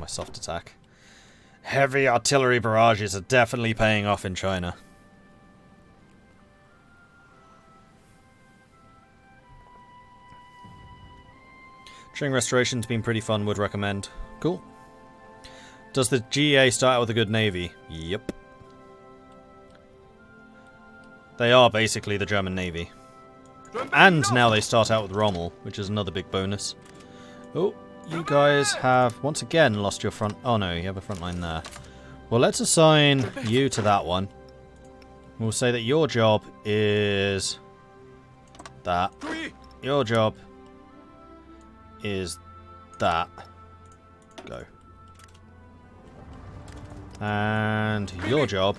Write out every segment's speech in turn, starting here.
my soft attack. Heavy artillery barrages are definitely paying off in China. String restoration's been pretty fun, would recommend. Cool. Does the GA start out with a good navy? Yep. They are basically the German Navy. And now they start out with Rommel, which is another big bonus. Oh, you guys have once again lost your front... Oh no, you have a front line there. Well, let's assign you to that one. We'll say that your job is... that. Your job is that. Go. And your job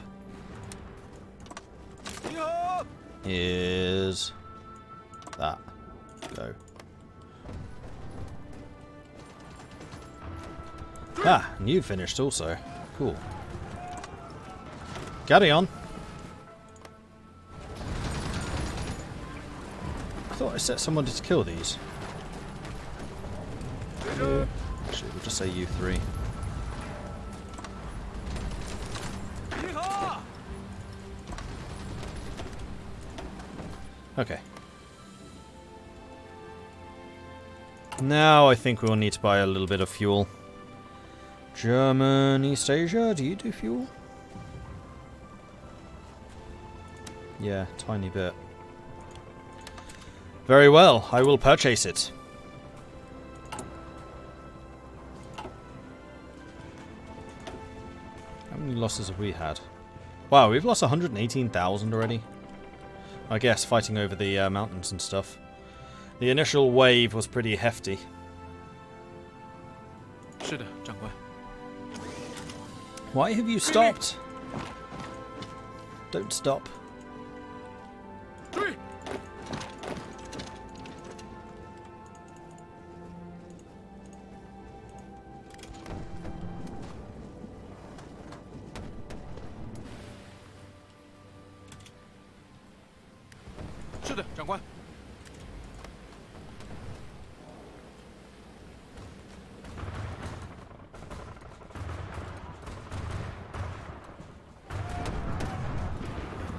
is that. Go. Ah, and you finished also. Cool. Carry on. I thought I set someone to kill these. Actually, we'll just say you three. Okay. Now I think we'll need to buy a little bit of fuel. German East Asia, do you do fuel? Yeah, tiny bit. Very well, I will purchase it. How many losses have we had? Wow, we've lost 118,000 already. I guess fighting over the mountains and stuff. The initial wave was pretty hefty. 是的，长官。 Why have you stopped? Don't stop. 是的，长官。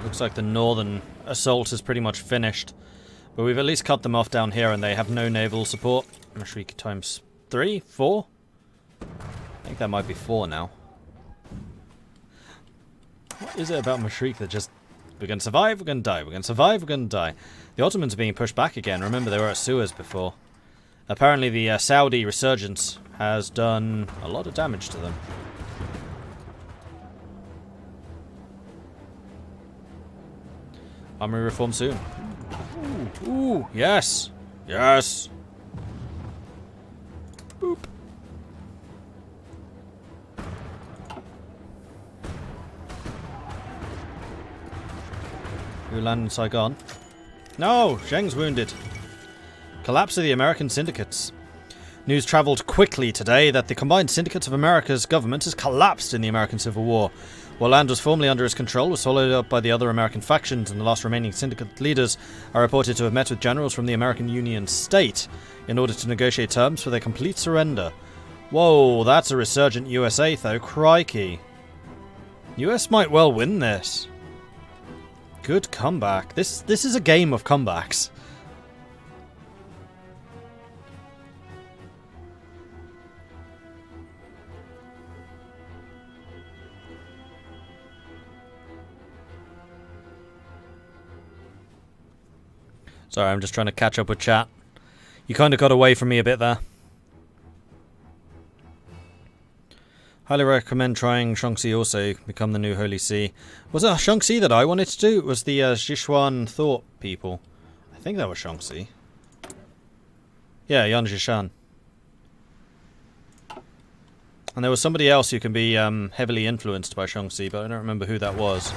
Looks like the northern assault is pretty much finished. But we've at least cut them off down here and they have no naval support. Mashrik times 3? 4? I think that might be 4 now. What is it about Mashrik that just... We're going to survive, we're going to die. We're going to survive, we're going to die. The Ottomans are being pushed back again. Remember, they were at Suez before. Apparently the Saudi resurgence has done a lot of damage to them. Armory reform soon. Ooh, ooh, yes! Yes! Boop. You land in Saigon. No! Zheng's wounded. Collapse of the American syndicates. News travelled quickly today that the combined syndicates of America's government has collapsed in the American Civil War. While land was formerly under his control, was swallowed up by the other American factions, and the last remaining syndicate leaders are reported to have met with generals from the American Union State in order to negotiate terms for their complete surrender. Whoa, that's a resurgent USA though, crikey. US might well win this. Good comeback. This is a game of comebacks. Sorry, I'm just trying to catch up with chat. You kind of got away from me a bit there. Highly recommend trying Shaanxi also, become the new Holy See. Was it Shaanxi that I wanted to do? It was the Sichuan Thought people. I think that was Shaanxi. Yeah, Yan Zhishan. And there was somebody else who can be heavily influenced by Shaanxi, but I don't remember who that was.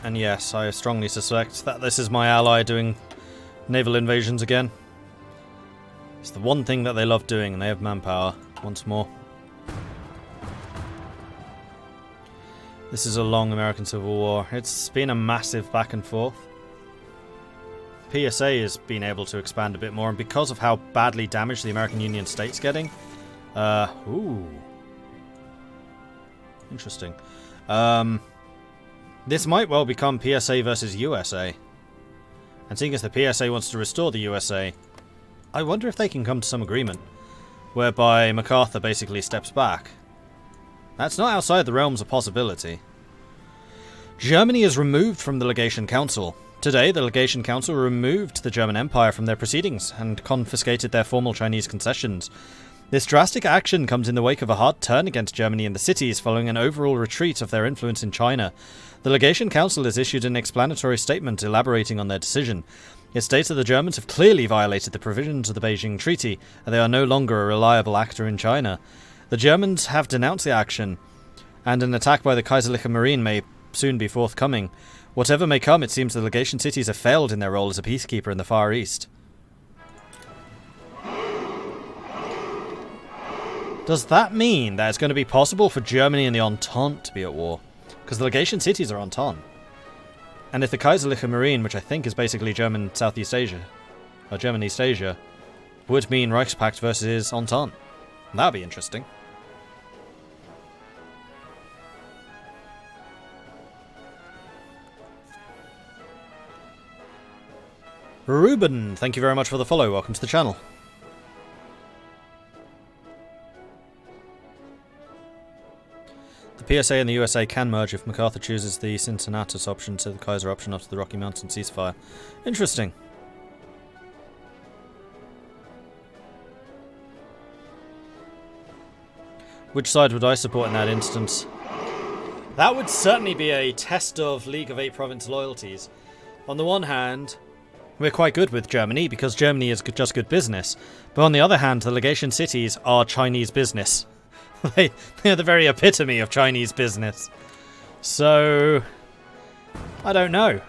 And yes, I strongly suspect that this is my ally doing naval invasions again. It's the one thing that they love doing, and they have manpower. once more. This is a long American Civil War. It's been a massive back and forth. PSA has been able to expand a bit more, and because of how badly damaged the American Union State's getting... ooh. Interesting. This might well become PSA versus USA. And seeing as the PSA wants to restore the USA, I wonder if they can come to some agreement, whereby MacArthur basically steps back. That's not outside the realms of possibility. Germany is removed from the Legation Council. Today, the Legation Council removed the German Empire from their proceedings and confiscated their formal Chinese concessions. This drastic action comes in the wake of a hard turn against Germany in the cities following an overall retreat of their influence in China. The Legation Council has issued an explanatory statement elaborating on their decision. It states that the Germans have clearly violated the provisions of the Beijing Treaty, and they are no longer a reliable actor in China. The Germans have denounced the action, and an attack by the Kaiserreich Marine may soon be forthcoming. Whatever may come, it seems the legation cities have failed in their role as a peacekeeper in the Far East. Does that mean that it's going to be possible for Germany and the Entente to be at war? Because the legation cities are Entente. And if the Kaiserreich Marine, which I think is basically German Southeast Asia, or German East Asia, would mean Reichspakt versus Entente. That'd be interesting. Ruben, thank you very much for the follow. Welcome to the channel. The PSA and the USA can merge if MacArthur chooses the Cincinnatus option to the Kaiser option after the Rocky Mountain ceasefire. Interesting. Which side would I support in that instance? That would certainly be a test of League of Eight Province loyalties. On the one hand, we're quite good with Germany because Germany is just good business. But on the other hand, the legation cities are Chinese business. They're the very epitome of Chinese business. So, I don't know.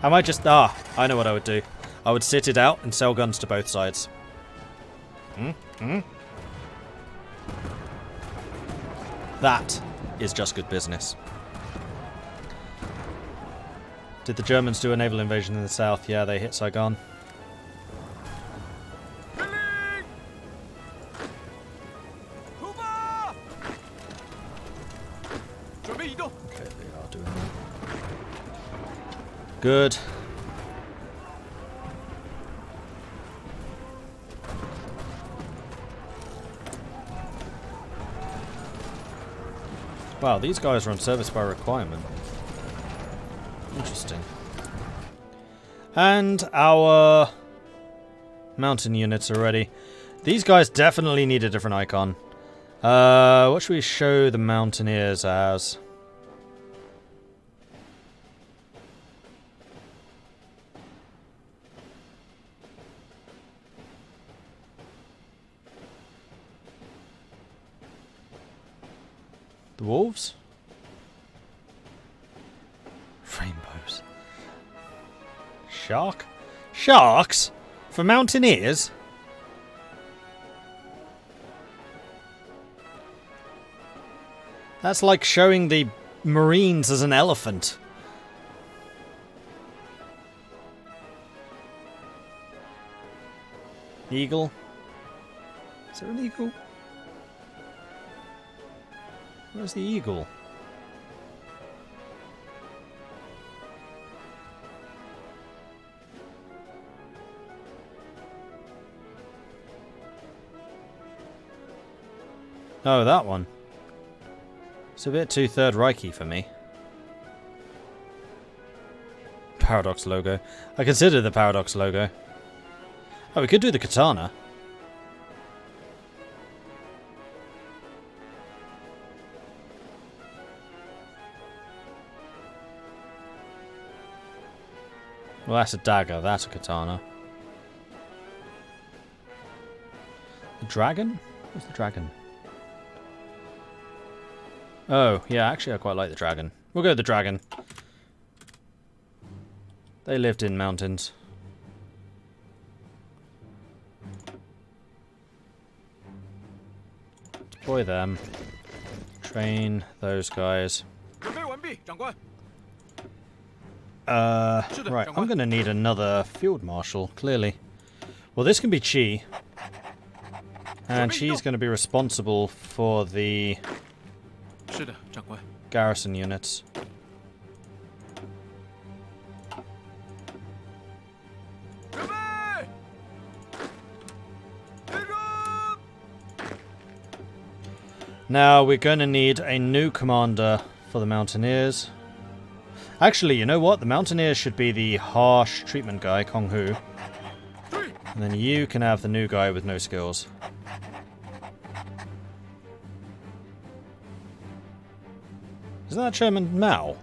I might just... I know what I would do. I would sit it out and sell guns to both sides. That is just good business. Did the Germans do a naval invasion in the south? Yeah, they hit Saigon. Okay, they are doing that. Good. Wow, these guys are on service by requirement. Interesting. And our mountain units are ready. These guys definitely need a different icon. What should we show the mountaineers as? The wolves? Rainbows. Shark? Sharks? For mountaineers? That's like showing the Marines as an elephant. Eagle? Is there an eagle? Where's the eagle? Oh, that one. It's a bit too Third Reichy for me. Paradox logo. I consider the Paradox logo. Oh, we could do the katana. Well, that's a dagger. That's a katana. The dragon? What's the dragon? Oh, yeah, actually I quite like the dragon. We'll go with the dragon. They lived in mountains. Destroy them. Train those guys. 准备完毕，长官。 Right, I'm going to need another field marshal, clearly. Well, this can be Chi. And she's going to be responsible for the 是的，长官。 garrison units. Now we're going to need a new commander for the Mountaineers. Actually, you know what? The Mountaineers should be the harsh treatment guy, Kong Hu. And then you can have the new guy with no skills. Isn't that Chairman Mao?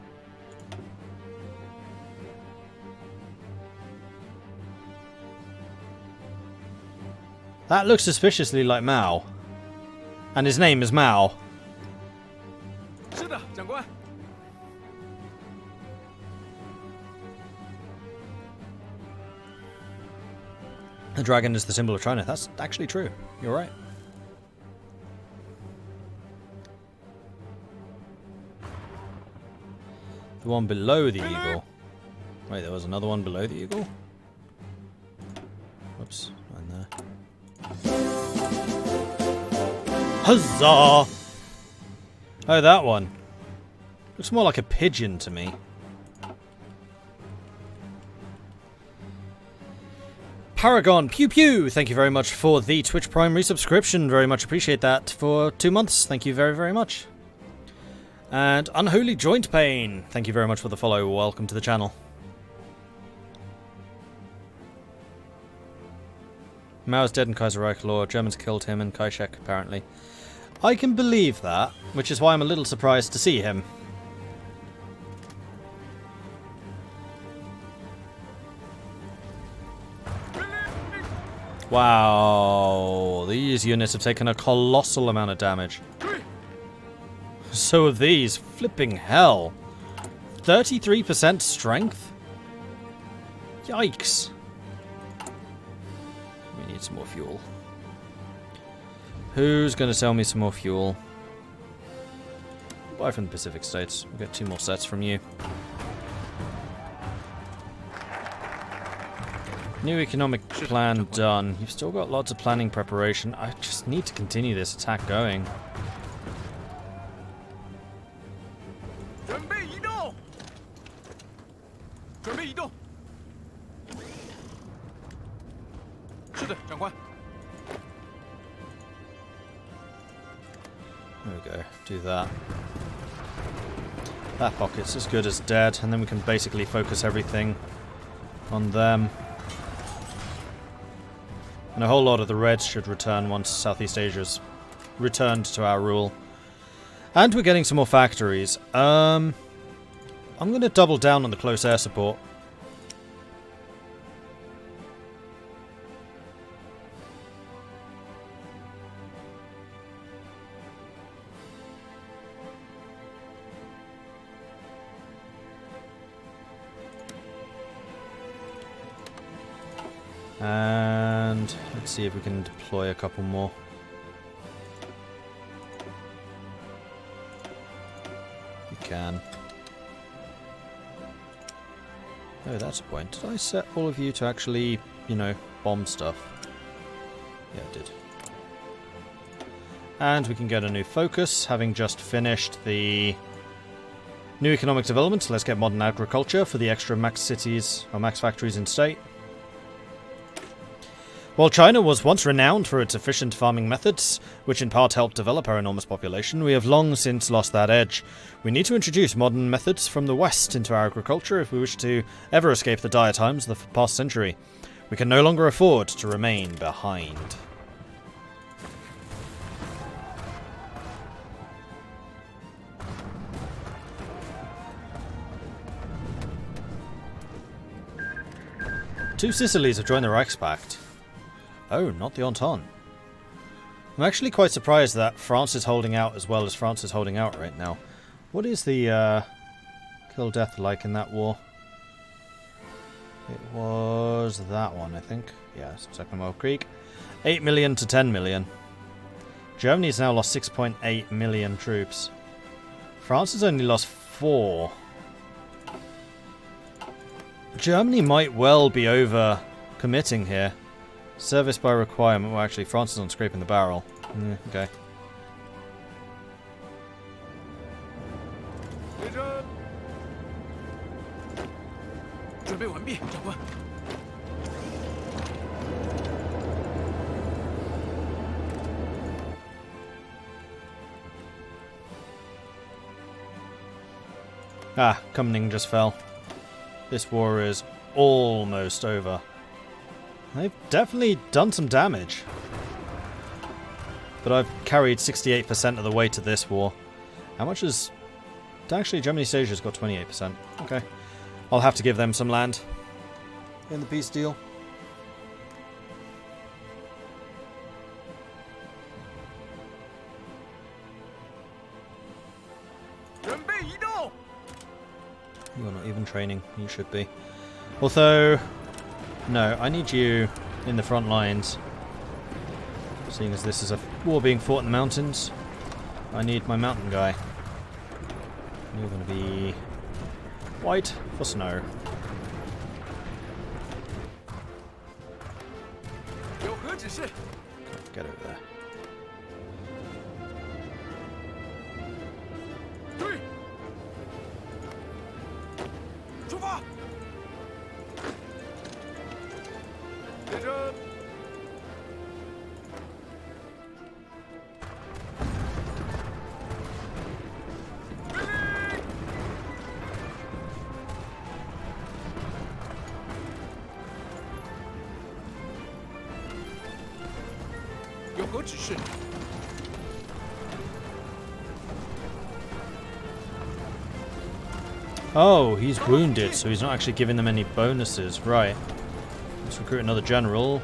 That looks suspiciously like Mao. And his name is Mao. 是的，长官。 The dragon is the symbol of China. That's actually true. You're right. The one below the eagle. Wait, there was another one below the eagle? Whoops, not in there. Huzzah! Oh, that one. Looks more like a pigeon to me. Paragon, pew pew! Thank you very much for the Twitch Prime resubscription. Very much appreciate that for 2 months. Thank you very, very much. And Unholy Joint Pain. Thank you very much for the follow. Welcome to the channel. Mao's dead in Kaiserreich law. Germans killed him in Kaiserreich, apparently. I can believe that, which is why I'm a little surprised to see him. Wow, these units have taken a colossal amount of damage. So have these. Flipping hell. 33% strength? Yikes. We need some more fuel. Who's going to sell me some more fuel? Buy from the Pacific States. We'll get 2 more sets from you. New economic plan done. You've still got lots of planning preparation. I just need to continue this attack going. 准备移动。准备移动。是的，长官。 There we go. Do that. That pocket's as good as dead, and then we can basically focus everything on them. And a whole lot of the Reds should return once Southeast Asia's returned to our rule. And we're getting some more factories. I'm going to double down on the close air support. And let's see if we can deploy a couple more. We can. Oh, that's a point. Did I set all of you to actually, you know, bomb stuff? Yeah, I did. And we can get a new focus, having just finished the new economic development. Let's get modern agriculture for the extra max cities, or max factories in state. While China was once renowned for its efficient farming methods, which in part helped develop our enormous population, we have long since lost that edge. We need to introduce modern methods from the West into our agriculture if we wish to ever escape the dire times of the past century. We can no longer afford to remain behind. Two Sicilies have joined the Reichspakt. Oh, not the Entente. I'm actually quite surprised that France is holding out as well as France is holding out right now. What is the kill death like in that war? It was that one, I think. Yeah, Second World Creek. 8 million to 10 million. Germany's now lost 6.8 million troops. France has only lost 4. Germany might well be over committing here. Service by requirement. Well, actually, France is on scraping the barrel. Okay. Ah, Kumning just fell. This war is almost over. They've definitely done some damage. But I've carried 68% of the way to this war. How much is... Actually, Germany's Asia's got 28%. Okay. I'll have to give them some land in the peace deal. You're not even training. You should be. Although... No, I need you in the front lines. Seeing as this is a war being fought in the mountains, I need my mountain guy. You're going to be white for snow. Get over there. Oh, he's wounded, so he's not actually giving them any bonuses. Right. Let's recruit another general.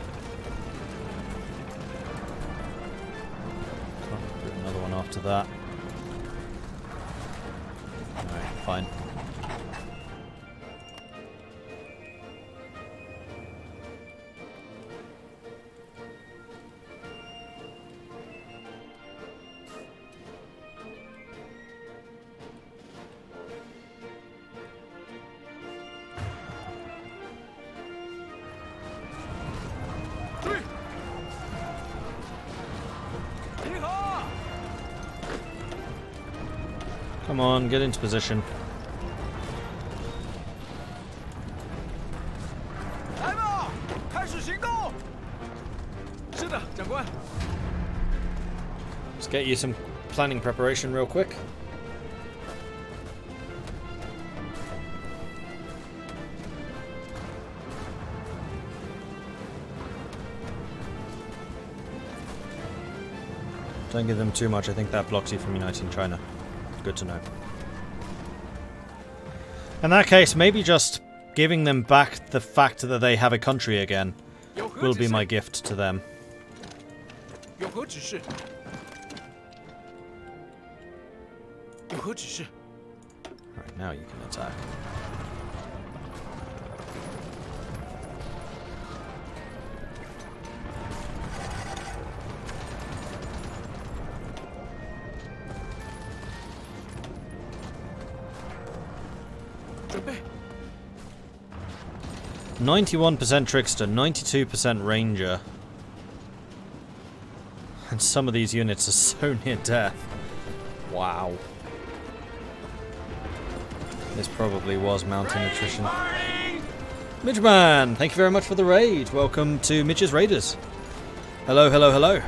Can't recruit another one after that. Alright, fine. Come on, get into position. Let's get you some planning preparation real quick. Don't give them too much, I think that blocks you from uniting China. Good to know. In that case, maybe just giving them back the fact that they have a country again will be my gift to them. Right, now you can attack. "91% Trickster, 92% Ranger." And some of these units are so near death. Wow. This probably was mountain attrition. Midgeman, thank you very much for the raid. Welcome to Midge's Raiders. Hello, hello, hello.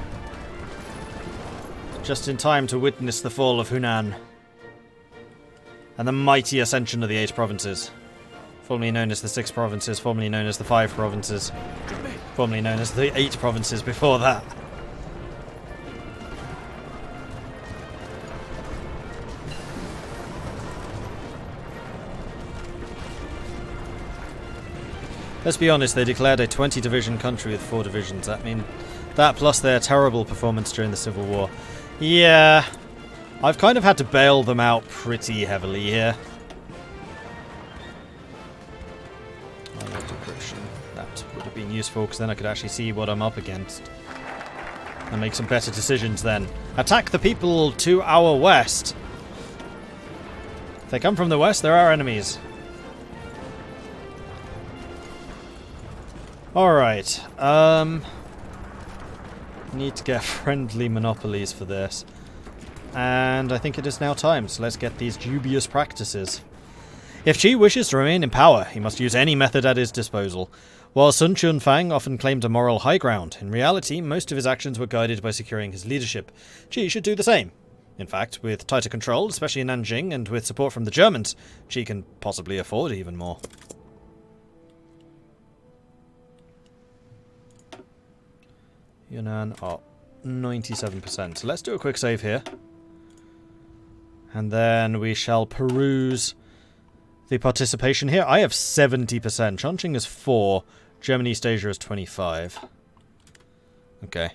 Just in time to witness the fall of Hunan. And the mighty ascension of the 8 provinces. Formerly known as the 6 provinces, formerly known as the 5 provinces. Formerly known as the 8 provinces before that. Let's be honest, they declared a 20-division country with 4 divisions. I mean, that plus their terrible performance during the Civil War. Yeah, I've kind of had to bail them out pretty heavily here. Decryption. That would have been useful, because then I could actually see what I'm up against. And make some better decisions then. Attack the people to our west. If they come from the west, they're our enemies. Alright. Need to get friendly monopolies for this. And I think it is now time, so let's get these dubious practices. If Qi wishes to remain in power, he must use any method at his disposal. While Sun Chunfang often claimed a moral high ground, in reality, most of his actions were guided by securing his leadership. Qi should do the same. In fact, with tighter control, especially in Nanjing, and with support from the Germans, Qi can possibly afford even more. Yunnan are 97%. So let's do a quick save here. And then we shall peruse the participation here. I have 70%. Chongqing is 4. German East Asia is 25. Okay.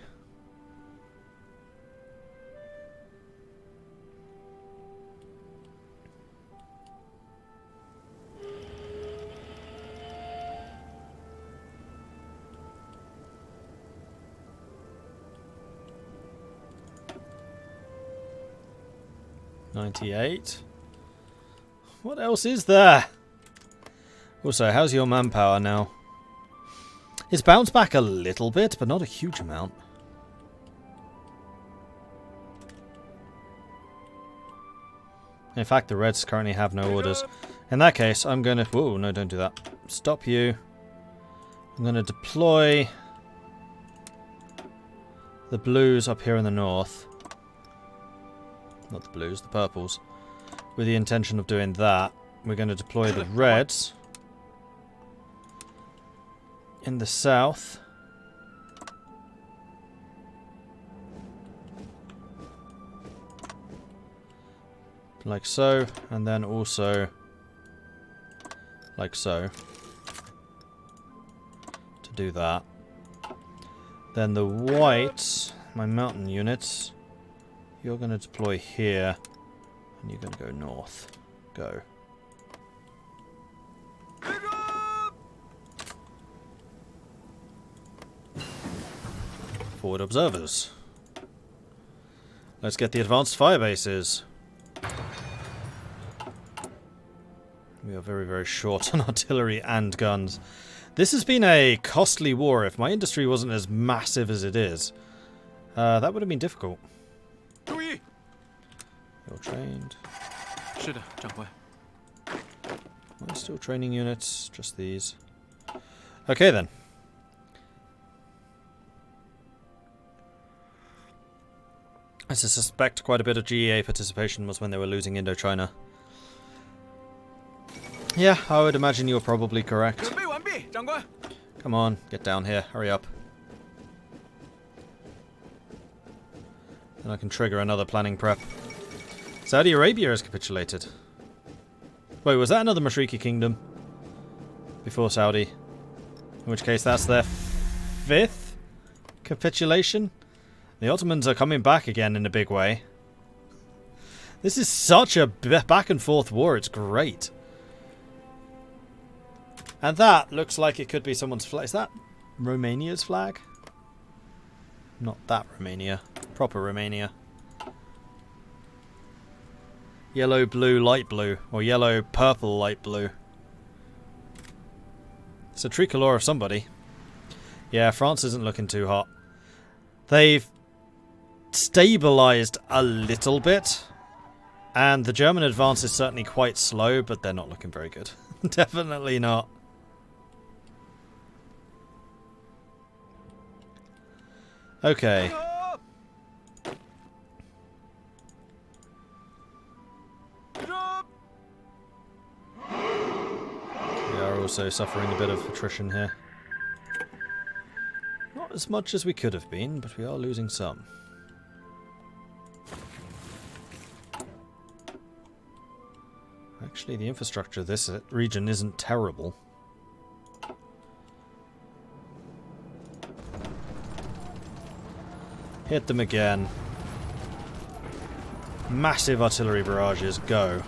$98. What else is there? Also, how's your manpower now? It's bounced back a little bit, but not a huge amount. In fact, the Reds currently have no orders. In that case, I'm going to... Whoa, no, don't do that. Stop you. I'm going to deploy the Blues up here in the north. Not the Blues, the Purples. With the intention of doing that, we're going to deploy the Reds in the south. Like so, and then also like so. To do that. Then the whites, my mountain units, you're going to deploy here, and you're going to go north. Go. Forward observers. Let's get the advanced fire bases. We are very, very short on artillery and guns. This has been a costly war. If my industry wasn't as massive as it is, that would have been difficult. You're trained. Am I still training units? Just these. Okay then. I suspect quite a bit of GEA participation was when they were losing Indochina. Yeah, I would imagine you're probably correct. Come on, get down here. Hurry up. Then I can trigger another planning prep. Saudi Arabia has capitulated. Wait, was that another Mashriki kingdom? Before Saudi? In which case that's their 5th capitulation? The Ottomans are coming back again in a big way. This is such a back and forth war, it's great. And that looks like it could be someone's flag. Is that Romania's flag? Not that Romania. Proper Romania. Yellow, blue, light blue. Or yellow, purple, light blue. It's a tricolor of somebody. Yeah, France isn't looking too hot. They've stabilized a little bit. And the German advance is certainly quite slow, but they're not looking very good. Definitely not. Okay. We are also suffering a bit of attrition here. Not as much as we could have been, but we are losing some. Actually, the infrastructure of this region isn't terrible. Hit them again. Massive artillery barrages, go.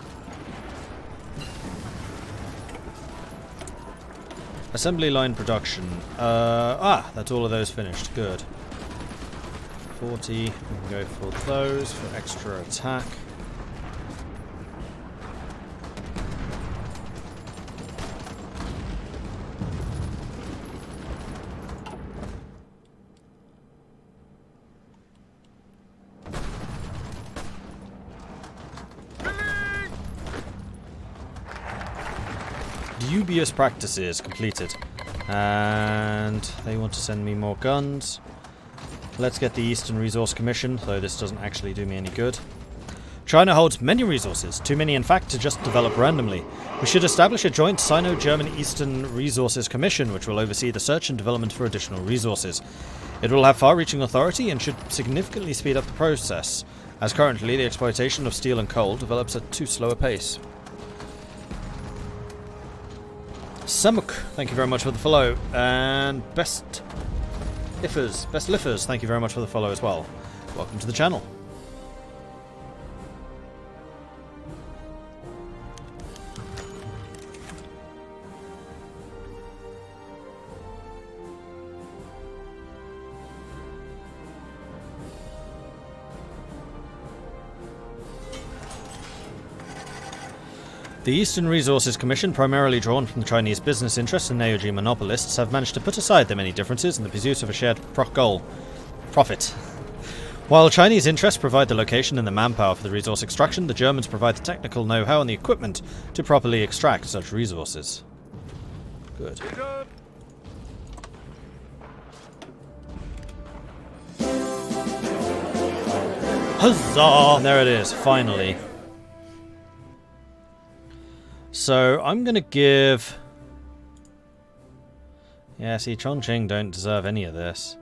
Assembly line production. That's all of those finished. Good. 40. We can go for those for extra attack. Dubious practices completed. And they want to send me more guns. Let's get the Eastern Resource Commission, though this doesn't actually do me any good. China holds many resources, too many in fact to just develop randomly. We should establish a joint Sino-German Eastern Resources Commission which will oversee the search and development for additional resources. It will have far-reaching authority and should significantly speed up the process, as currently the exploitation of steel and coal develops at too slow a pace. Samuk, thank you very much for the follow, and Best Liffers, thank you very much for the follow as well. Welcome to the channel. The Eastern Resources Commission, primarily drawn from the Chinese business interests and Neo-G monopolists, have managed to put aside their many differences in the pursuit of a shared goal: profit. While Chinese interests provide the location and the manpower for the resource extraction, the Germans provide the technical know-how and the equipment to properly extract such resources. Good. Huzzah! There it is, finally. So, I'm going to give... Yeah, see, Chongqing don't deserve any of this.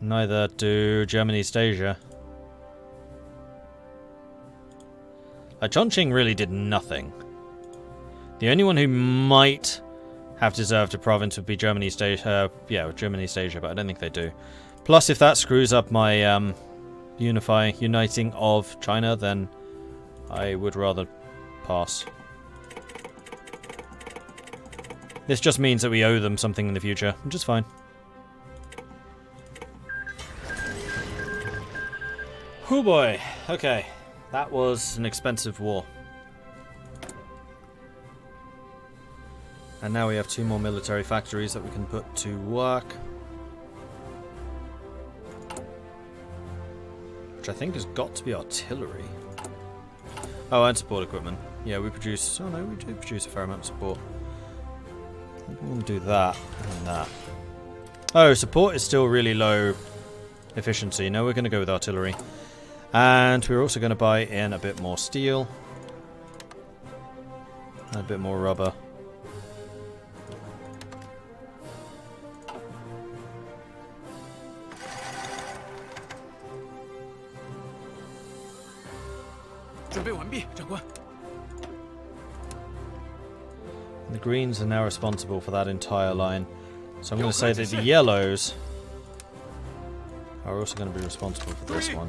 Neither do German East Asia. Chongqing really did nothing. The only one who might have deserved a province would be German East Asia. German East Asia, but I don't think they do. Plus, if that screws up my uniting of China, then I would rather pass. This just means that we owe them something in the future, which is fine. Oh boy, okay. That was an expensive war. And now we have 2 more military factories that we can put to work. Which I think has got to be artillery. Oh, and support equipment. Yeah, we produce... Oh no, we do produce a fair amount of support. I think we want to do that and that. Oh, support is still really low efficiency. No, we're going to go with artillery. And we're also going to buy in a bit more steel. And a bit more rubber. The greens are now responsible for that entire line. So I'm going to say that the yellows are also going to be responsible for this one.